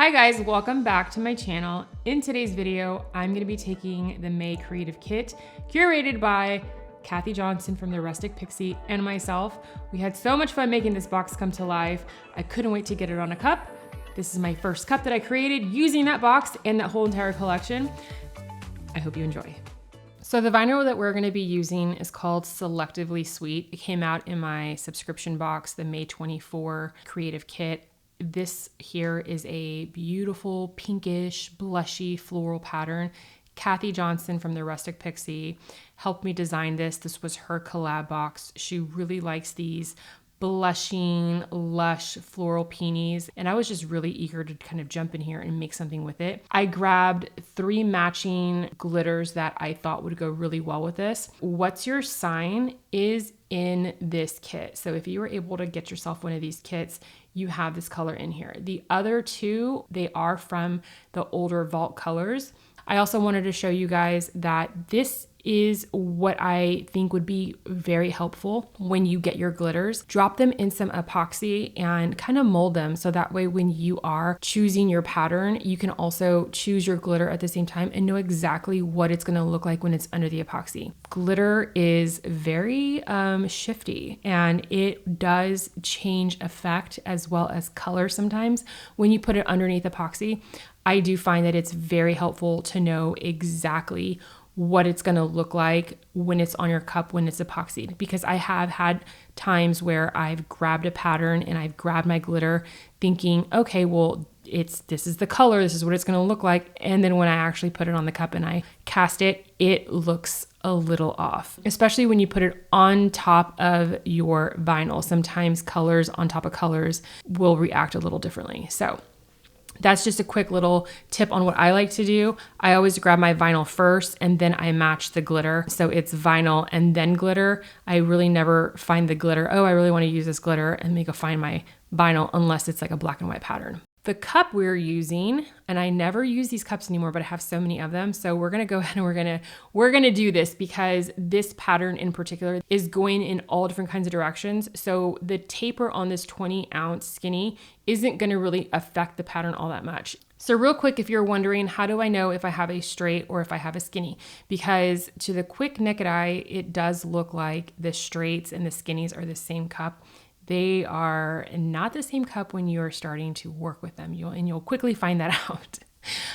Hi guys, welcome back to my channel. In today's video, I'm going to be taking the May Creative Kit curated by Kathy Johnson from the Rustic Pixie and myself. We had so much fun making this box come to life. I couldn't wait to get it on a cup. This is my first cup that I created using that box and that whole entire collection. I hope you enjoy. So the vinyl that we're going to be using is called Selectively Sweet. It came out in my subscription box, the May 24 Creative Kit. This here is a beautiful pinkish, blushy floral pattern. Kathy Johnson from the Rustic Pixie helped me design this. This was her collab box. She really likes these blushing, lush floral peonies, and I was just really eager to kind of jump in here and make something with it. I grabbed 3 matching glitters that I thought would go really well with this. What's Your Sign is in this kit. So if you were able to get yourself one of these kits, you have this color in here. The other 2, they are from the older Vault colors. I also wanted to show you guys that this is what I think would be very helpful when you get your glitters. Drop them in some epoxy and kind of mold them so that way when you are choosing your pattern, you can also choose your glitter at the same time and know exactly what it's going to look like when it's under the epoxy. Glitter is very shifty and it does change effect as well as color sometimes when you put it underneath epoxy. I do find that it's very helpful to know exactly what it's going to look like when it's on your cup, when it's epoxied, because I have had times where I've grabbed a pattern and I've grabbed my glitter thinking, okay, well, this is the color, this is what it's going to look like. And then when I actually put it on the cup and I cast it, it looks a little off, especially when you put it on top of your vinyl. Sometimes colors on top of colors will react a little differently. So that's just a quick little tip on what I like to do. I always grab my vinyl first and then I match the glitter. So it's vinyl and then glitter. I really never find the glitter, oh, I really want to use this glitter, and then go find my vinyl unless it's like a black and white pattern. The cup we're using, and I never use these cups anymore, but I have so many of them. So we're gonna go ahead and we're gonna do this because this pattern in particular is going in all different kinds of directions. So the taper on this 20-ounce skinny isn't gonna really affect the pattern all that much. So real quick, if you're wondering, how do I know if I have a straight or if I have a skinny? Because to the quick naked eye, it does look like the straights and the skinnies are the same cup. They are not the same cup when you're starting to work with them. You'll quickly find that out.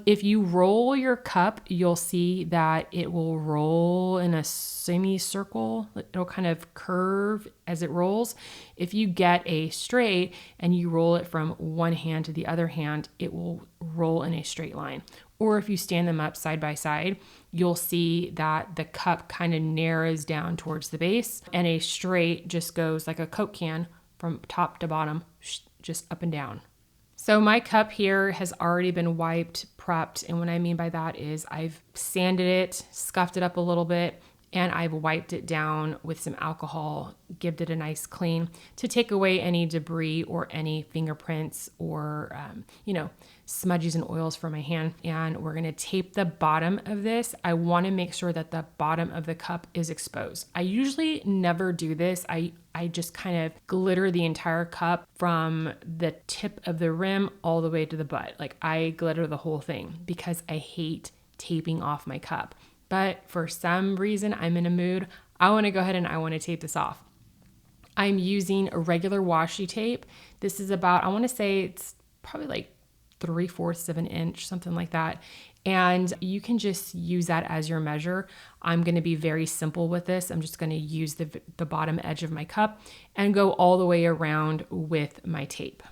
If you roll your cup, you'll see that it will roll in a semicircle. It'll kind of curve as it rolls. If you get a straight and you roll it from one hand to the other hand, it will roll in a straight line. Or if you stand them up side by side, you'll see that the cup kind of narrows down towards the base, and a straight just goes like a Coke can from top to bottom, just up and down. So my cup here has already been wiped, prepped, and what I mean by that is I've sanded it, scuffed it up a little bit, and I've wiped it down with some alcohol, given it a nice clean to take away any debris or any fingerprints or, smudges and oils from my hand. And we're gonna tape the bottom of this. I wanna make sure that the bottom of the cup is exposed. I usually never do this. I just kind of glitter the entire cup from the tip of the rim all the way to the butt. Like I glitter the whole thing because I hate taping off my cup. But for some reason, I'm in a mood. I want to go ahead and I want to tape this off. I'm using a regular washi tape. This is about, I want to say it's probably like 3/4 of an inch, something like that. And you can just use that as your measure. I'm going to be very simple with this. I'm just going to use the bottom edge of my cup and go all the way around with my tape.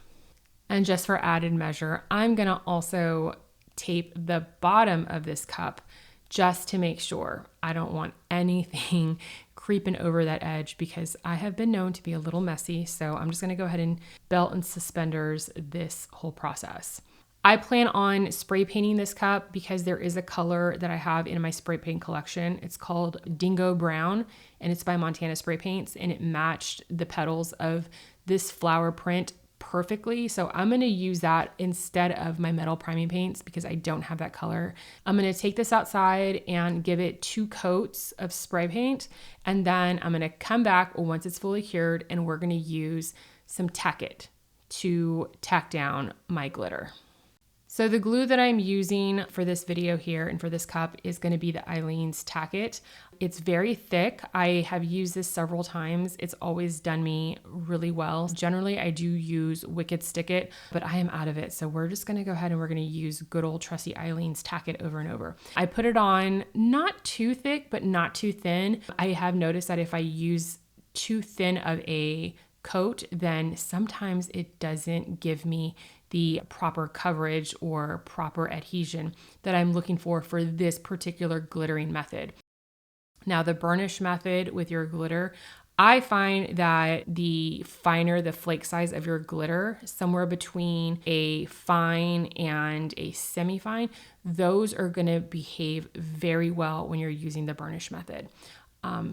And just for added measure, I'm going to also tape the bottom of this cup just to make sure. I don't want anything creeping over that edge because I have been known to be a little messy. So I'm just going to go ahead and belt and suspenders this whole process. I plan on spray painting this cup because there is a color that I have in my spray paint collection. It's called Dingo Brown and it's by Montana Spray Paints, and it matched the petals of this flower print perfectly. So I'm going to use that instead of my metal priming paints because I don't have that color. I'm going to take this outside and give it 2 coats of spray paint. And then I'm going to come back once it's fully cured and we're going to use some Tack It to tack down my glitter. So the glue that I'm using for this video here and for this cup is going to be the Eileen's Tack It. It's very thick. I have used this several times. It's always done me really well. Generally, I do use Wicked Stick It, but I am out of it. So we're just going to go ahead and we're going to use good old trusty Eileen's Tack It over and over. I put it on not too thick, but not too thin. I have noticed that if I use too thin of a coat, then sometimes it doesn't give me the proper coverage or proper adhesion that I'm looking for this particular glittering method. Now, the Burnish method with your glitter, I find that the finer the flake size of your glitter, somewhere between a fine and a semi-fine, those are going to behave very well when you're using the Burnish method.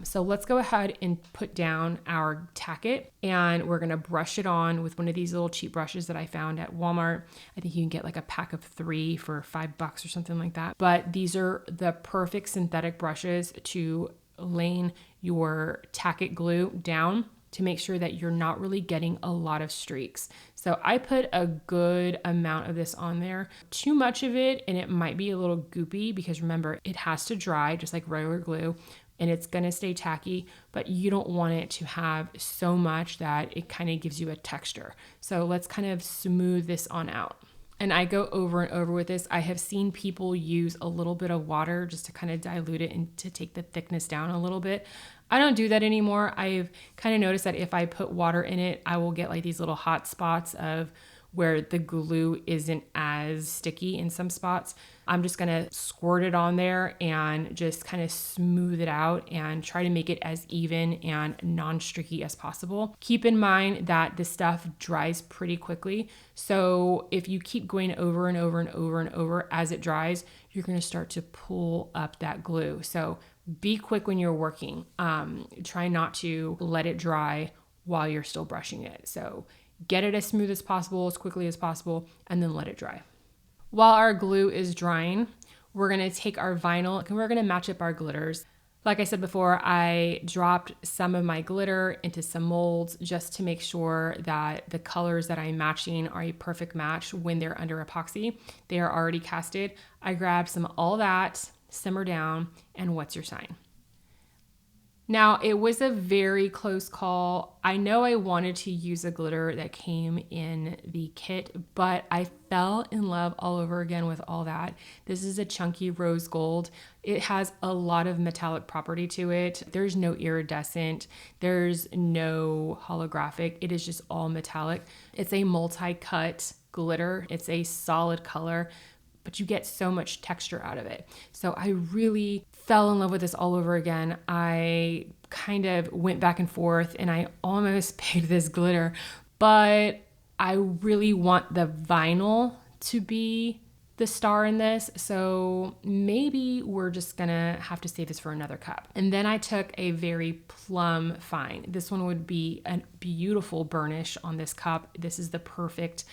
So let's go ahead and put down our Tack It, and we're gonna brush it on with one of these little cheap brushes that I found at Walmart. I think you can get like a pack of 3 for $5 or something like that. But these are the perfect synthetic brushes to lay your Tack It glue down to make sure that you're not really getting a lot of streaks. So I put a good amount of this on there. Too much of it and it might be a little goopy, because remember, it has to dry just like regular glue, and it's gonna stay tacky, but you don't want it to have so much that it kind of gives you a texture. So let's kind of smooth this on out. And I go over and over with this. I have seen people use a little bit of water just to kind of dilute it and to take the thickness down a little bit. I don't do that anymore. I've kind of noticed that if I put water in it, I will get like these little hot spots of where the glue isn't as sticky in some spots. I'm just gonna squirt it on there and just kind of smooth it out and try to make it as even and non-streaky as possible. Keep in mind that this stuff dries pretty quickly. So if you keep going over and over and over and over as it dries, you're gonna start to pull up that glue. So be quick when you're working. Try not to let it dry while you're still brushing it. So get it as smooth as possible, as quickly as possible, and then let it dry. While our glue is drying, we're gonna take our vinyl and we're gonna match up our glitters. Like I said before, I dropped some of my glitter into some molds just to make sure that the colors that I'm matching are a perfect match when they're under epoxy. They are already casted. I grabbed some All That, Simmer Down, and What's Your Sign. Now, it was a very close call. I know I wanted to use a glitter that came in the kit, but I fell in love all over again with All That. This is a chunky rose gold. It has a lot of metallic property to it. There's no iridescent, there's no holographic. It is just all metallic. It's a multi-cut glitter. It's a solid color, but you get so much texture out of it. So I really fell in love with this all over again. I kind of went back and forth and I almost picked this glitter, but I really want the vinyl to be the star in this. So maybe we're just gonna have to save this for another cup. And then I took a very plum fine. This one would be a beautiful burnish on this cup. This is the perfect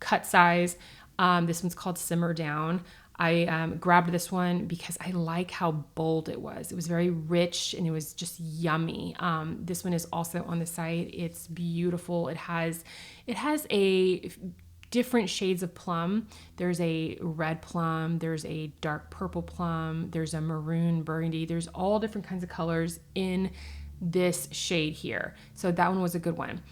cut size. This one's called Simmer Down. I grabbed this one because I like how bold it was. It was very rich and it was just yummy. This one is also on the site. It's beautiful. It has a different shades of plum. There's a red plum, there's a dark purple plum, there's a maroon burgundy. There's all different kinds of colors in this shade here. So that one was a good one.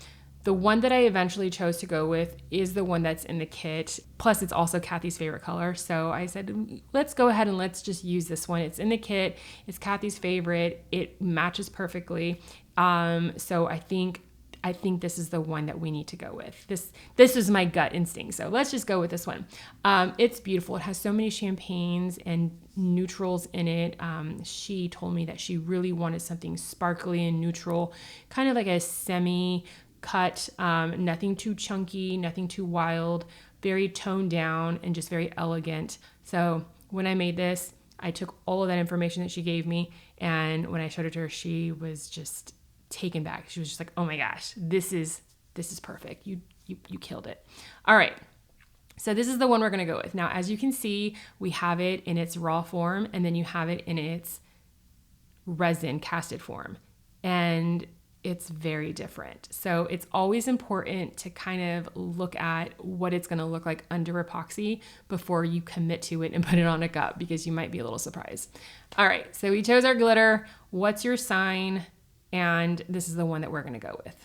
The one that I eventually chose to go with is the one that's in the kit. Plus, it's also Kathy's favorite color. So I said, let's go ahead and let's just use this one. It's in the kit. It's Kathy's favorite. It matches perfectly. So I think this is the one that we need to go with. This is my gut instinct. So let's just go with this one. It's beautiful. It has so many champagnes and neutrals in it. She told me that she really wanted something sparkly and neutral, kind of like a semi-cut, nothing too chunky, nothing too wild, very toned down and just very elegant. So when I made this, I took all of that information that she gave me, and when I showed it to her, she was just taken back. She was just like, oh my gosh, this is perfect. You killed it. All right. So this is the one we're going to go with. Now, as you can see, we have it in its raw form, and then you have it in its resin casted form. And it's very different. So it's always important to kind of look at what it's going to look like under epoxy before you commit to it and put it on a cup, because you might be a little surprised. All right, so we chose our glitter. What's your sign? And this is the one that we're going to go with.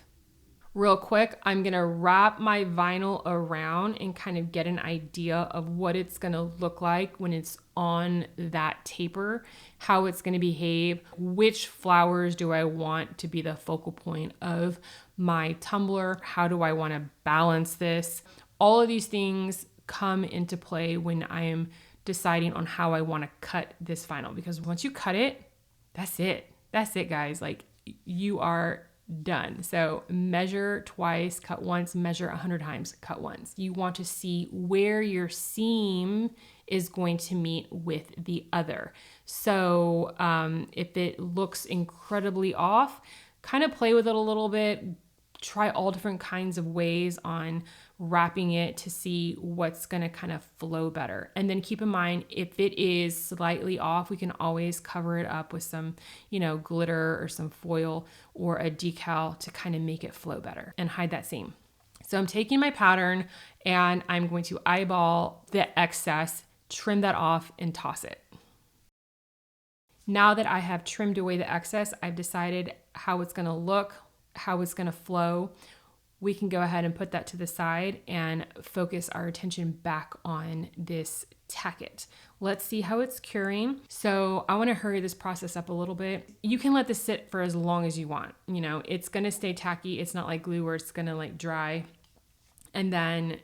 Real quick, I'm gonna wrap my vinyl around and kind of get an idea of what it's gonna look like when it's on that taper, how it's gonna behave, which flowers do I want to be the focal point of my tumbler, how do I wanna balance this. All of these things come into play when I am deciding on how I wanna cut this vinyl, because once you cut it, that's it. That's it, guys. Like, you are done. So measure twice, cut once, measure 100 times, cut once. You want to see where your seam is going to meet with the other. So if it looks incredibly off, kind of play with it a little bit. Try all different kinds of ways on wrapping it to see what's going to kind of flow better. And then keep in mind, if it is slightly off, we can always cover it up with some, glitter or some foil or a decal to kind of make it flow better and hide that seam. So I'm taking my pattern and I'm going to eyeball the excess, trim that off, and toss it. Now that I have trimmed away the excess, I've decided how it's going to look, how it's going to flow. We can go ahead and put that to the side and focus our attention back on this Tack It. Let's see how it's curing. So I want to hurry this process up a little bit. You can let this sit for as long as you want. It's going to stay tacky. It's not like glue where it's going to dry and then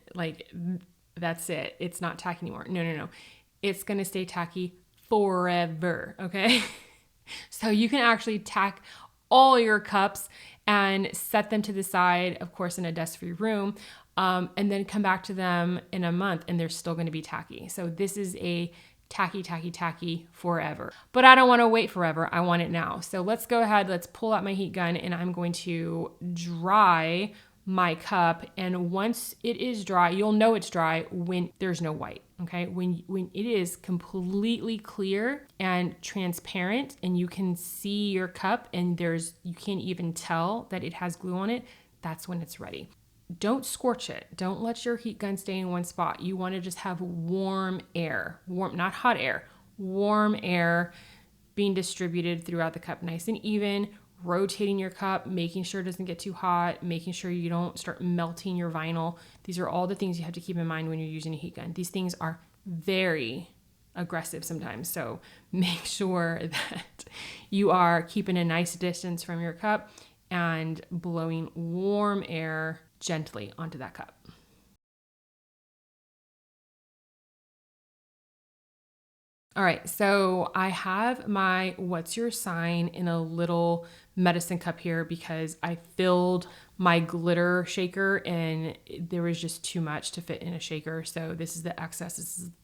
that's it. It's not tacky anymore. No. It's going to stay tacky forever. Okay. So you can actually tack all your cups and set them to the side, of course, in a dust-free room, and then come back to them in a month and they're still going to be tacky. So this is a tacky forever. But I don't want to wait forever. I want it now. So let's go ahead. Let's pull out my heat gun and I'm going to dry my cup. And once it is dry, you'll know it's dry when there's no white. Okay, when it is completely clear and transparent and you can see your cup and you can't even tell that it has glue on it, that's when it's ready. Don't scorch it. Don't let your heat gun stay in one spot. You want to just have warm air, not hot air, warm air being distributed throughout the cup, nice and even, rotating your cup, making sure it doesn't get too hot, making sure you don't start melting your vinyl. These are all the things you have to keep in mind when you're using a heat gun. These things are very aggressive sometimes. So make sure that you are keeping a nice distance from your cup and blowing warm air gently onto that cup. All right, so I have my What's Your Sign in a little medicine cup here because I filled my glitter shaker and there was just too much to fit in a shaker. So this is the excess,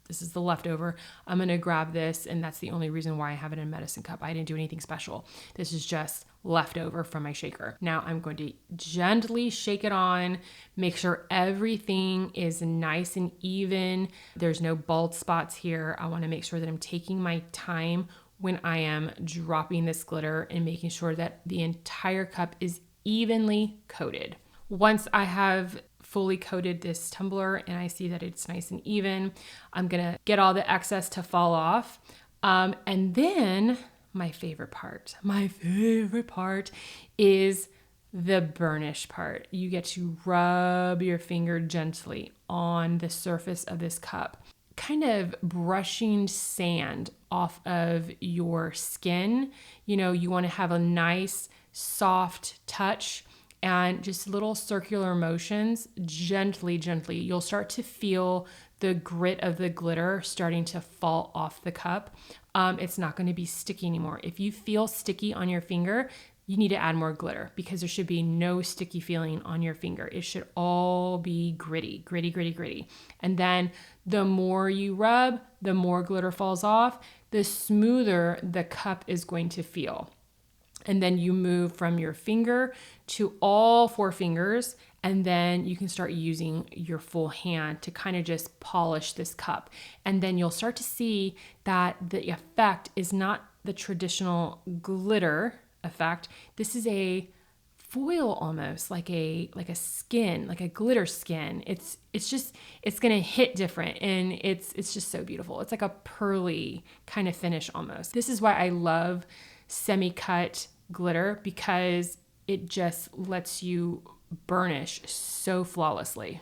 this is the leftover. I'm gonna grab this and that's the only reason why I have it in a medicine cup. I didn't do anything special. This is just leftover from my shaker. Now I'm going to gently shake it on, make sure everything is nice and even. There's no bald spots here. I wanna make sure that I'm taking my time when I am dropping this glitter and making sure that the entire cup is evenly coated. Once I have fully coated this tumbler and I see that it's nice and even, I'm gonna get all the excess to fall off. And then my favorite part is the burnish part. You get to rub your finger gently on the surface of this cup, kind of brushing sand off of your skin. You want to have a nice soft touch and just little circular motions, gently. You'll start to feel the grit of the glitter starting to fall off the cup. It's not going to be sticky anymore. If you feel sticky on your finger, you need to add more glitter because there should be no sticky feeling on your finger. It should all be gritty. And then the more you rub, the more glitter falls off, the smoother the cup is going to feel. And then you move from your finger to all four fingers, and then you can start using your full hand to kind of just polish this cup. And then you'll start to see that the effect is not the traditional glitter effect. This is a foil almost, like a skin, like a glitter skin. It's gonna hit different, and it's just so beautiful. It's like a pearly kind of finish almost. This is why I love semi-cut glitter, because it just lets you burnish so flawlessly.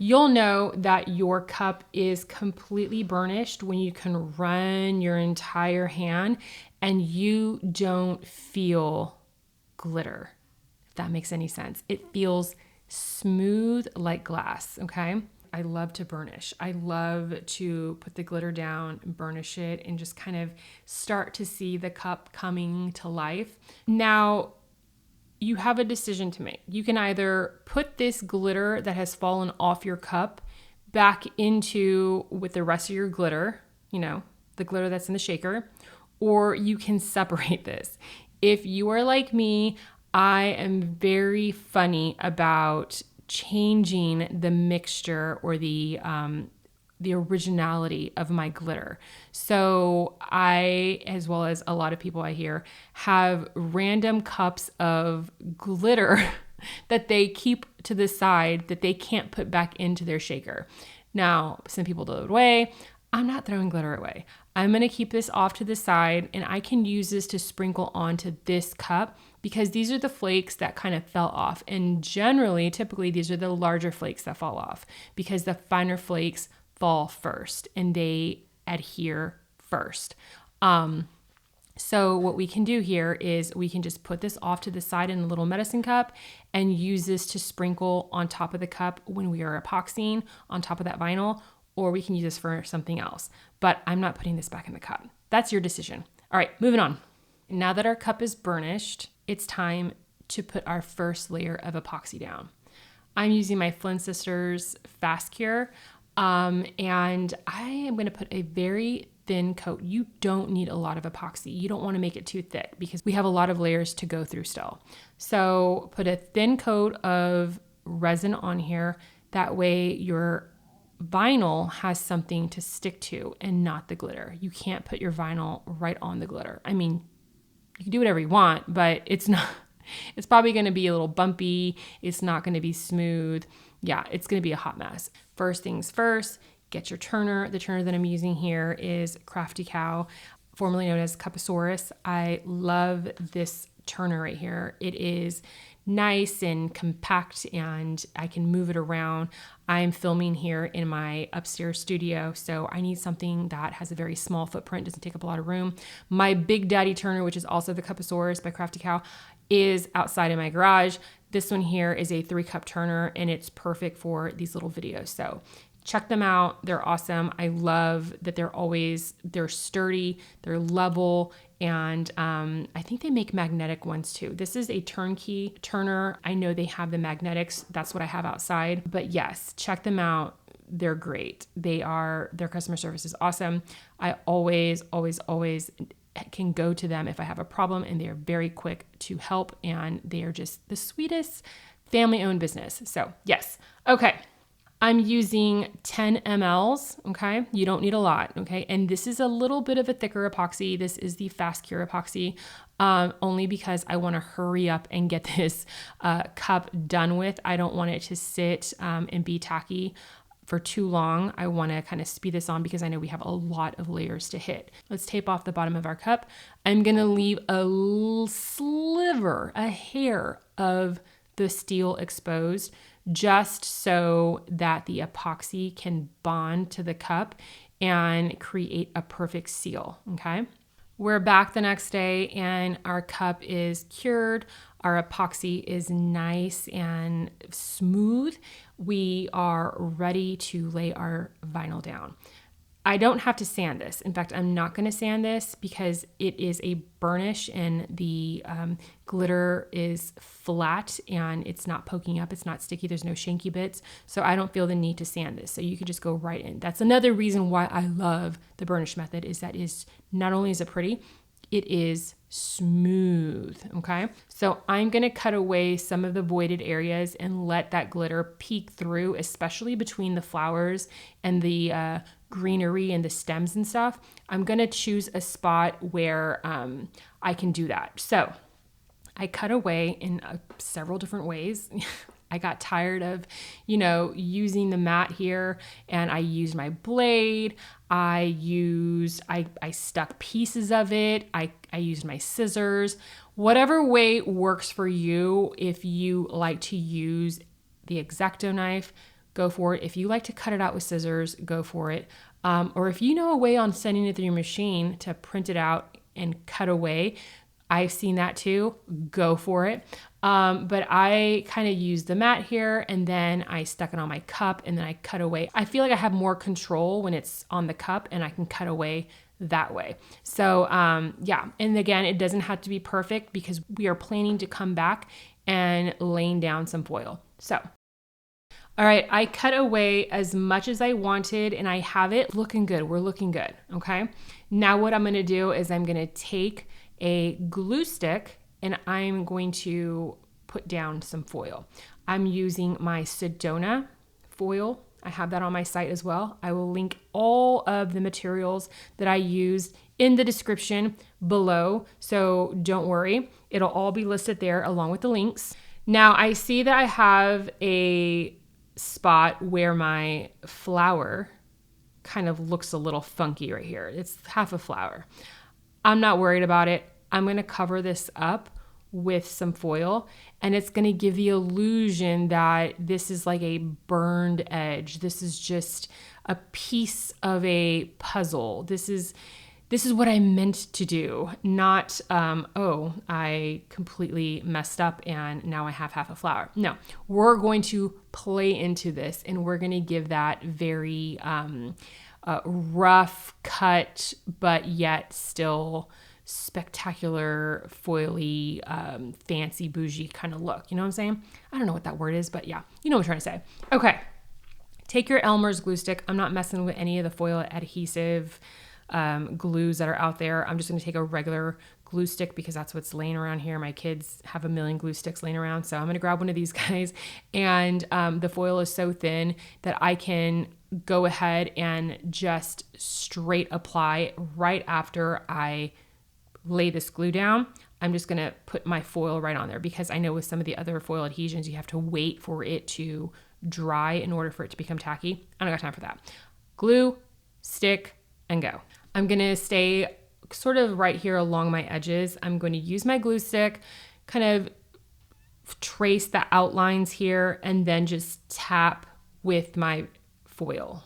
You'll know that your cup is completely burnished when you can run your entire hand and you don't feel glitter, if that makes any sense. It feels smooth like glass, okay? I love to burnish. I love to put the glitter down and burnish it and just kind of start to see the cup coming to life. Now, you have a decision to make. You can either put this glitter that has fallen off your cup back into with the rest of your glitter, you know, the glitter that's in the shaker, or you can separate this. If you are like me, I am very funny about changing the mixture or the originality of my glitter. So I, as well as a lot of people I hear, have random cups of glitter that they keep to the side that they can't put back into their shaker. Now, some people throw it away. I'm not throwing glitter away. I'm gonna keep this off to the side, and I can use this to sprinkle onto this cup because these are the flakes that kind of fell off. And generally, typically, these are the larger flakes that fall off because the finer flakes fall first and they adhere first. So what we can do here is we can just put this off to the side in a little medicine cup and use this to sprinkle on top of the cup when we are epoxying on top of that vinyl, or we can use this for something else. But I'm not putting this back in the cup. That's your decision. All right, moving on. Now that our cup is burnished, it's time to put our first layer of epoxy down. I'm using my Flynn Sisters Fast Cure. And I am going to put a very thin coat. You don't need a lot of epoxy. You don't want to make it too thick because we have a lot of layers to go through still. So put a thin coat of resin on here. That way your vinyl has something to stick to and not the glitter. You can't put your vinyl right on the glitter. I mean, you can do whatever you want, but it's probably going to be a little bumpy. It's not going to be smooth. Yeah, it's going to be a hot mess. First things first, get your turner. The turner that I'm using here is Crafty Cow, formerly known as Cuposaurus. I love this turner right here. It is nice and compact and I can move it around. I'm filming here in my upstairs studio, so I need something that has a very small footprint, doesn't take up a lot of room. My Big Daddy turner, which is also the Cuposaurus by Crafty Cow, is outside in my garage. This one here is a 3-cup turner and it's perfect for these little videos. So check them out. They're awesome. I love that they're sturdy, they're level, and I think they make magnetic ones too. This is a turnkey turner. I know they have the magnetics. That's what I have outside. But yes, check them out. They're great. Their customer service is awesome. I always can go to them if I have a problem, and they're very quick to help, and they are just the sweetest family-owned business. So yes. Okay. I'm using 10 mLs, okay? You don't need a lot, okay? And this is a little bit of a thicker epoxy. This is the Fast Cure epoxy, only because I wanna hurry up and get this cup done with. I don't want it to sit and be tacky for too long. I wanna kind of speed this on because I know we have a lot of layers to hit. Let's tape off the bottom of our cup. I'm gonna leave a sliver, a hair of the steel exposed, just so that the epoxy can bond to the cup and create a perfect seal, okay? We're back the next day and our cup is cured. Our epoxy is nice and smooth. We are ready to lay our vinyl down. I don't have to sand this. In fact, I'm not going to sand this because it is a burnish and the glitter is flat and it's not poking up. It's not sticky. There's no shanky bits. So I don't feel the need to sand this. So you could just go right in. That's another reason why I love the Burnish Method, is that is not only is it pretty, it is smooth, okay? So I'm gonna cut away some of the voided areas and let that glitter peek through, especially between the flowers and the greenery and the stems and stuff. I'm gonna choose a spot where I can do that. So I cut away in several different ways. I got tired of, using the mat here, and I used my blade. I stuck pieces of it. I used my scissors. Whatever way works for you. If you like to use the X-Acto knife, go for it. If you like to cut it out with scissors, go for it. Or if you know a way on sending it through your machine to print it out and cut away, I've seen that too, go for it. But I kind of used the mat here, and then I stuck it on my cup, and then I cut away. I feel like I have more control when it's on the cup, and I can cut away that way. So yeah, and again, it doesn't have to be perfect because we are planning to come back and laying down some foil. So all right, I cut away as much as I wanted, and I have it looking good. We're looking good, okay? Now what I'm gonna do is I'm gonna take a glue stick and I'm going to put down some foil. I'm using my Sedona foil. I have that on my site as well. I will link all of the materials that I used in the description below, so don't worry. It'll all be listed there along with the links. Now I see that I have a spot where my flower kind of looks a little funky right here. It's half a flower. I'm not worried about it. I'm going to cover this up with some foil, and it's going to give the illusion that this is like a burned edge. This is just a piece of a puzzle. This is what I meant to do, not, oh, I completely messed up and now I have half a flower. No, we're going to play into this, and we're going to give that very rough cut, but yet still spectacular, foily, fancy, bougie kind of look. You know what I'm saying? I don't know what that word is, but yeah, you know what I'm trying to say. Okay, take your Elmer's glue stick. I'm not messing with any of the foil adhesive glues that are out there. I'm just going to take a regular glue stick because that's what's laying around here. My kids have a million glue sticks laying around, so I'm going to grab one of these guys. And the foil is so thin that I can go ahead and just straight apply right after I lay this glue down. I'm just going to put my foil right on there because I know with some of the other foil adhesions, you have to wait for it to dry in order for it to become tacky. I don't got time for that. Glue, stick, and go. I'm going to stay sort of right here along my edges. I'm going to use my glue stick, kind of trace the outlines here, and then just tap with my foil.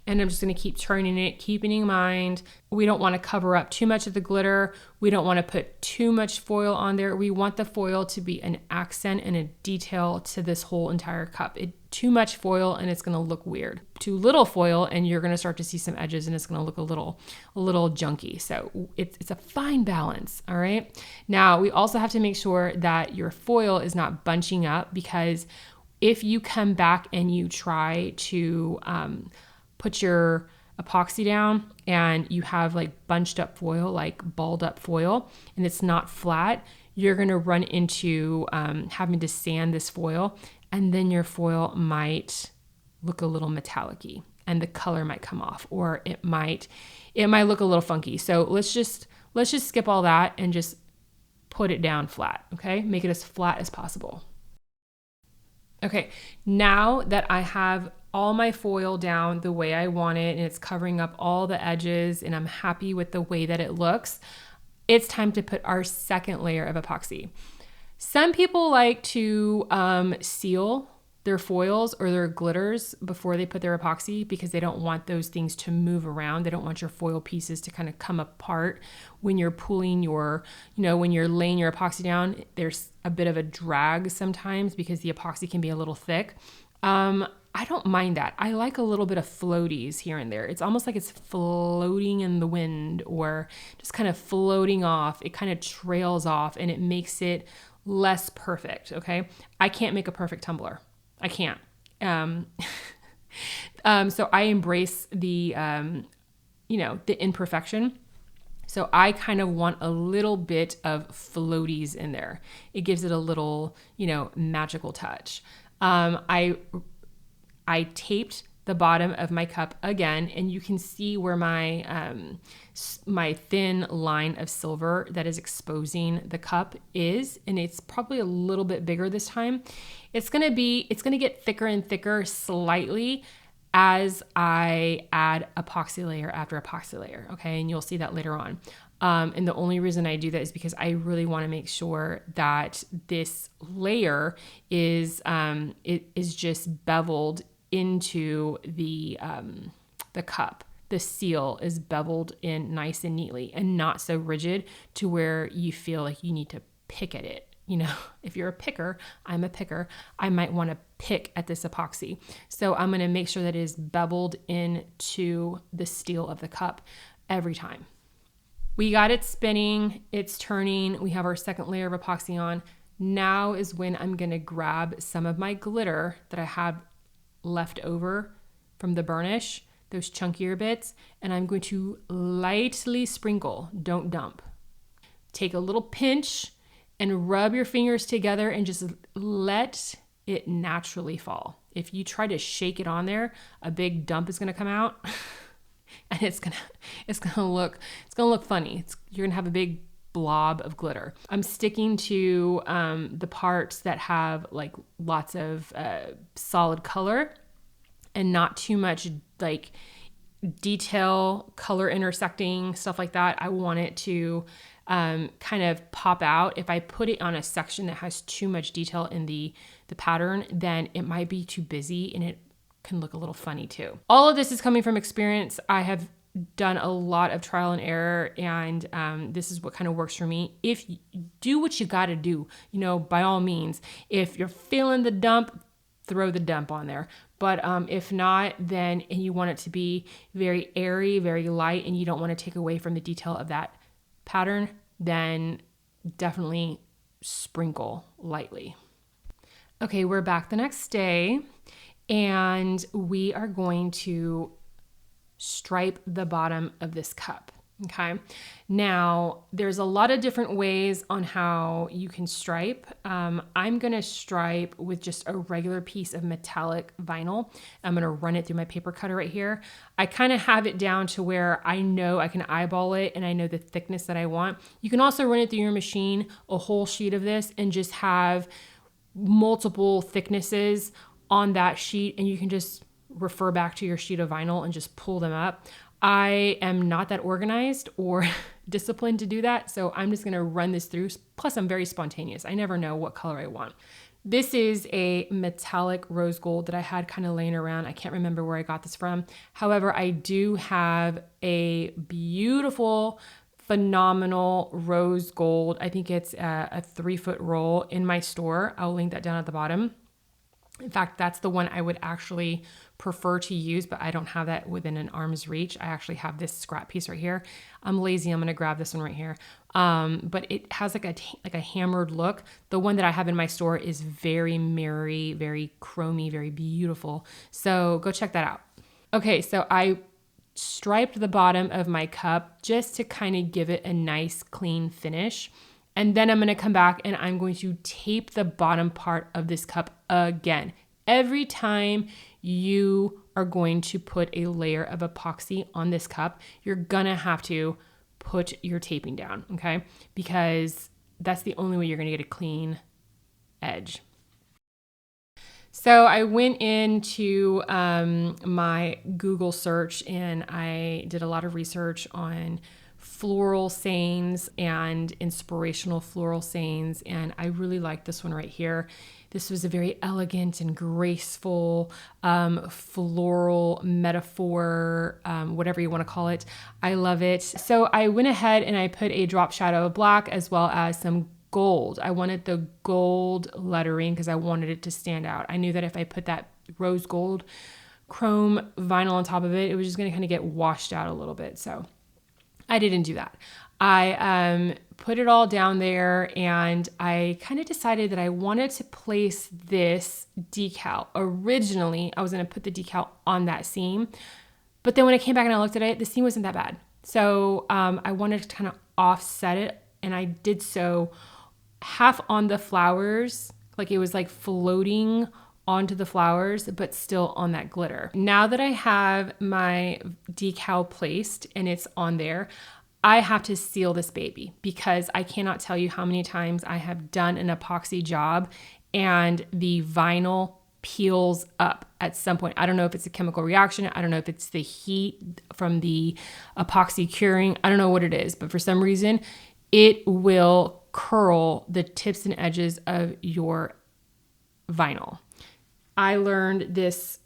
And I'm just going to keep turning it, keeping in mind, we don't want to cover up too much of the glitter. We don't want to put too much foil on there. We want the foil to be an accent and a detail to this whole entire cup. Too much foil and it's going to look weird. Too little foil and you're going to start to see some edges and it's going to look a little junky. So it's a fine balance. All right. Now we also have to make sure that your foil is not bunching up, because if you come back and you try to put your epoxy down and you have like bunched up foil, like balled up foil, and it's not flat, you're going to run into having to sand this foil, and then your foil might look a little metallic-y and the color might come off, or it might look a little funky. So let's just skip all that and just put it down flat. Okay. Make it as flat as possible. Okay. Now that I have all my foil down the way I want it and it's covering up all the edges and I'm happy with the way that it looks, it's time to put our second layer of epoxy. Some people like to seal their foils or their glitters before they put their epoxy because they don't want those things to move around. They don't want your foil pieces to kind of come apart when you're pulling your, when you're laying your epoxy down. There's a bit of a drag sometimes because the epoxy can be a little thick. I don't mind that. I like a little bit of floaties here and there. It's almost like it's floating in the wind or just kind of floating off. It kind of trails off and it makes it less perfect. Okay. I can't make a perfect tumbler. I can't. So I embrace the imperfection. So I kind of want a little bit of floaties in there. It gives it a little, magical touch. I taped the bottom of my cup again, and you can see where my thin line of silver that is exposing the cup is, and it's probably a little bit bigger this time. It's gonna get thicker and thicker slightly as I add epoxy layer after epoxy layer, okay? And you'll see that later on. And the only reason I do that is because I really want to make sure that this layer is just beveled into the cup. The seal is beveled in nice and neatly and not so rigid to where you feel like you need to pick at it. You know, if you're a picker, I'm a picker, I might want to pick at this epoxy. So I'm going to make sure that it is beveled into the steel of the cup every time. We got it spinning, it's turning, we have our second layer of epoxy on. Now is when I'm gonna grab some of my glitter that I have left over from the burnish, those chunkier bits, and I'm going to lightly sprinkle, don't dump. Take a little pinch and rub your fingers together and just let it naturally fall. If you try to shake it on there, a big dump is gonna come out. And it's gonna look funny. You're gonna have a big blob of glitter. I'm sticking to the parts that have like lots of solid color and not too much like detail, color intersecting, stuff like that. I want it to kind of pop out. If I put it on a section that has too much detail in the pattern, then it might be too busy and it can look a little funny too. All of this is coming from experience. I have done a lot of trial and error, and this is what kind of works for me. If you do what you got to do, you know, by all means, if you're feeling the dump, throw the dump on there. But if not, then, and you want it to be very airy, very light, and you don't want to take away from the detail of that pattern, then definitely sprinkle lightly. Okay, we're back the next day. And we are going to stripe the bottom of this cup, okay? Now, there's a lot of different ways on how you can stripe. I'm gonna stripe with just a regular piece of metallic vinyl. I'm gonna run it through my paper cutter right here. I kind of have it down to where I know I can eyeball it and I know the thickness that I want. You can also run it through your machine, a whole sheet of this, and just have multiple thicknesses on that sheet, and you can just refer back to your sheet of vinyl and just pull them up. I am not that organized or disciplined to do that, so I'm just gonna run this through. Plus, I'm very spontaneous. I never know what color I want. This is a metallic rose gold that I had kind of laying around. I can't remember where I got this from. However, I do have a beautiful, phenomenal rose gold. I think it's a 3-foot roll in my store. I'll link that down at the bottom. In fact, that's the one I would actually prefer to use, but I don't have that within an arm's reach. I actually have this scrap piece right here. I'm lazy, I'm gonna grab this one right here. But it has like a hammered look. The one that I have in my store is very mirrory, very chromy, very beautiful. So go check that out. Okay, so I striped the bottom of my cup just to kind of give it a nice clean finish. And then I'm gonna come back and I'm going to tape the bottom part of this cup again. Every time you are going to put a layer of epoxy on this cup, you're gonna have to put your taping down, okay? Because that's the only way you're gonna get a clean edge. So I went into my Google search and I did a lot of research on floral sayings and inspirational floral sayings, and I really like this one right here. This was a very elegant and graceful floral metaphor, whatever you want to call it. I love it. So I went ahead and I put a drop shadow of black as well as some gold. I wanted the gold lettering because I wanted it to stand out. I knew that if I put that rose gold chrome vinyl on top of it, it was just going to kind of get washed out a little bit. So I didn't do that. I put it all down there and I kind of decided that I wanted to place this decal. Originally, I was going to put the decal on that seam, but then when I came back and I looked at it, the seam wasn't that bad. So I wanted to kind of offset it, and I did so half on the flowers, like it was like floating onto the flowers, but still on that glitter. Now that I have my decal placed and it's on there, I have to seal this baby because I cannot tell you how many times I have done an epoxy job and the vinyl peels up at some point. I don't know if it's a chemical reaction. I don't know if it's the heat from the epoxy curing. I don't know what it is, but for some reason it will curl the tips and edges of your vinyl. I learned this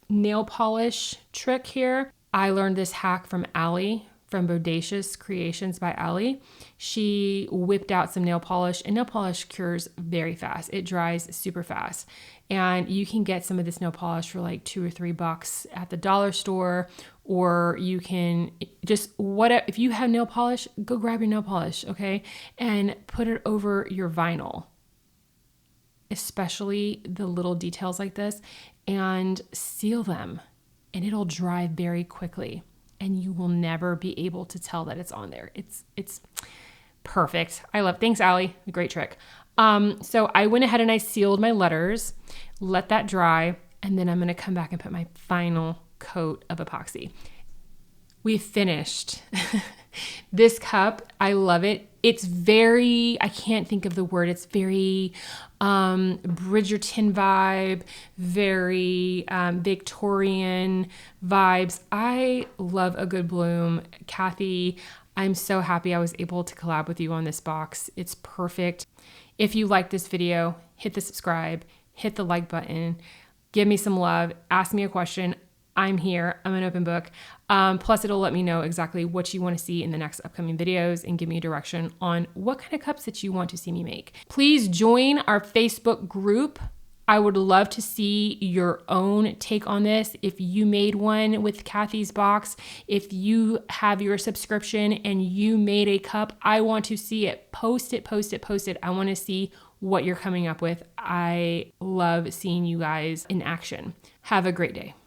nail polish trick here. I learned this hack from Allie from Bodacious Creations by Allie. She whipped out some nail polish, and nail polish cures very fast. It dries super fast. And you can get some of this nail polish for like $2 or $3 at the dollar store, or you can just, whatever, if you have nail polish, go grab your nail polish, okay? And put it over your vinyl, especially the little details like this, and seal them, and it'll dry very quickly. And you will never be able to tell that it's on there. It's perfect. I love, thanks Allie, great trick. So I went ahead and I sealed my letters, let that dry, and then I'm gonna come back and put my final coat of epoxy. We finished. This cup, I love it. It's very, I can't think of the word. It's very Bridgerton vibe, very Victorian vibes. I love a good bloom. Kathy, I'm so happy I was able to collab with you on this box. It's perfect. If you like this video, hit the subscribe, hit the like button, give me some love, ask me a question. I'm here. I'm an open book. Plus, it'll let me know exactly what you want to see in the next upcoming videos and give me a direction on what kind of cups that you want to see me make. Please join our Facebook group. I would love to see your own take on this. If you made one with Kathy's box, if you have your subscription and you made a cup, I want to see it. Post it, post it, post it. I want to see what you're coming up with. I love seeing you guys in action. Have a great day.